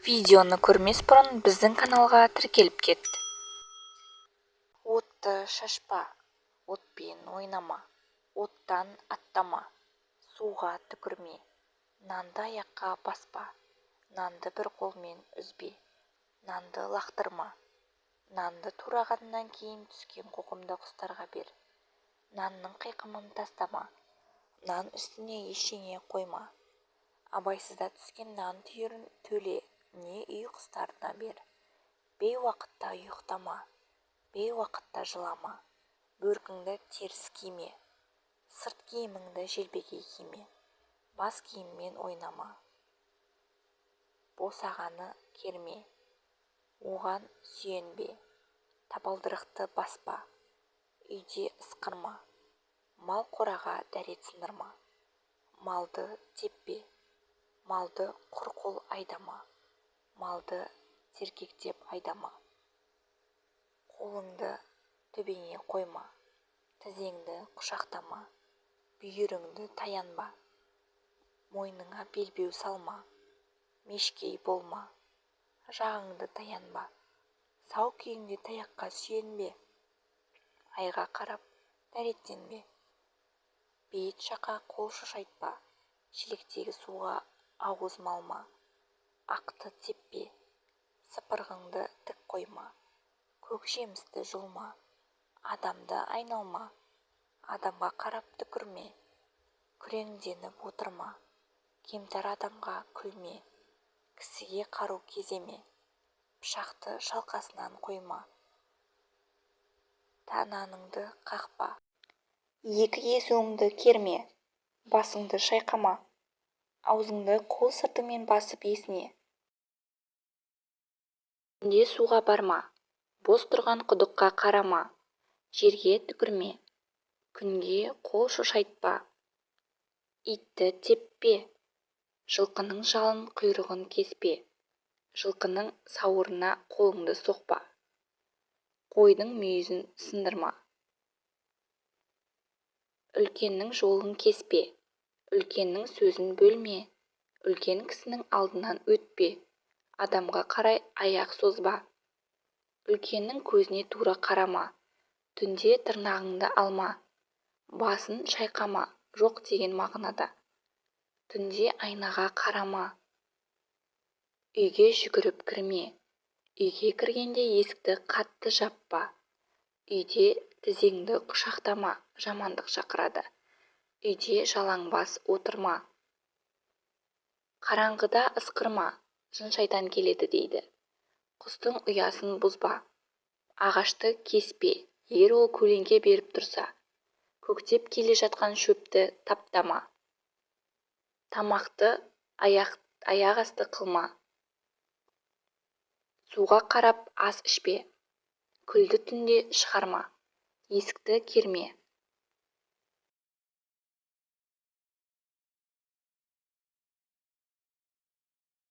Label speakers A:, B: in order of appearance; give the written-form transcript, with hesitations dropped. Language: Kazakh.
A: Видеоны көрмес бұрын біздің каналға тіркеліп кет. Отты шашпа, отпен ойнама, оттан аттама, суға түкірме, нанды аяққа баспа, нанды бір қолмен үзбе, нанды лақтырма, нанды турағаннан кейін түскен қоқымды құстарға бер, нанның қиқымын тастама, нан үстіне ештеңе қойма, абайсызда түскен нан түйірін төле не үй құстарына бер. Бейуақытта ұйықтама, бейуақытта жылама, бөркіңді теріс киме, сырт киіміңді желбегей киме, бас киіммен ойнама. Босағаны керме, оған сүйенбе, табалдырықты баспа, үйде ысқырма, мал қораға дәрет сындырма, малды теппе, малды құр қол айдама, малды тергектеп айдама. Қолыңды төбеңе қойма, тізеңді құшақтама, бүйіріңді таянба, мойныңа белбеу салма, мешкей болма, жағыңды таянба, сау күйіңде таяққа сүйенбе, айға қарап дәреттенбе, бейіт жаққа қол шошайтпа, шелектегі суға ауыз малма, ақты теппе, сыпырғыңды тік қойма, көк жемісті жұлма, адамды айналма, адамға қарап түкірме, күреңденіп отырма, кемтар адамға күлме, кісіге қару кеземе, пышақты шалқасынан қойма, тананыңды қақпа, екі езуіңді керме, басыңды шайқама, аузыңды қол сыртымен басып есіне. Түнде суға барма, бос тұрған құдыққа қарама, жерге түкірме, күнге қол шошайтпа, итті теппе, жылқының жалын құйрығын кеспе, жылқының сауырына қолыңды соқпа, қойдың мүйізін сындырма, үлкеннің жолын кеспе, үлкеннің сөзін бөлме, үлкен кісінің алдынан өтпе, адамға қарай аяқ созба, үлкеннің көзіне тура қарама, түнде тырнағыңды алма, басын шайқама, жоқ деген мағынада, түнде айнаға қарама, үйге жүгіріп кірме, үйге кіргенде есікті қатты жаппа, үйде тізеңді құшақтама, жамандық шақырады, үйде жалаңбас отырма, қараңғыда ысқырма, жын шайтан келеді дейді. Құстың ұясын бұзба, ағашты кеспе, егер ол көлеңке беріп тұрса, көктеп келе жатқан шөпті таптама, тамақты аяқ асты қылма, суға қарап ас ішпе, күлді түнде шығарма, есікті керме,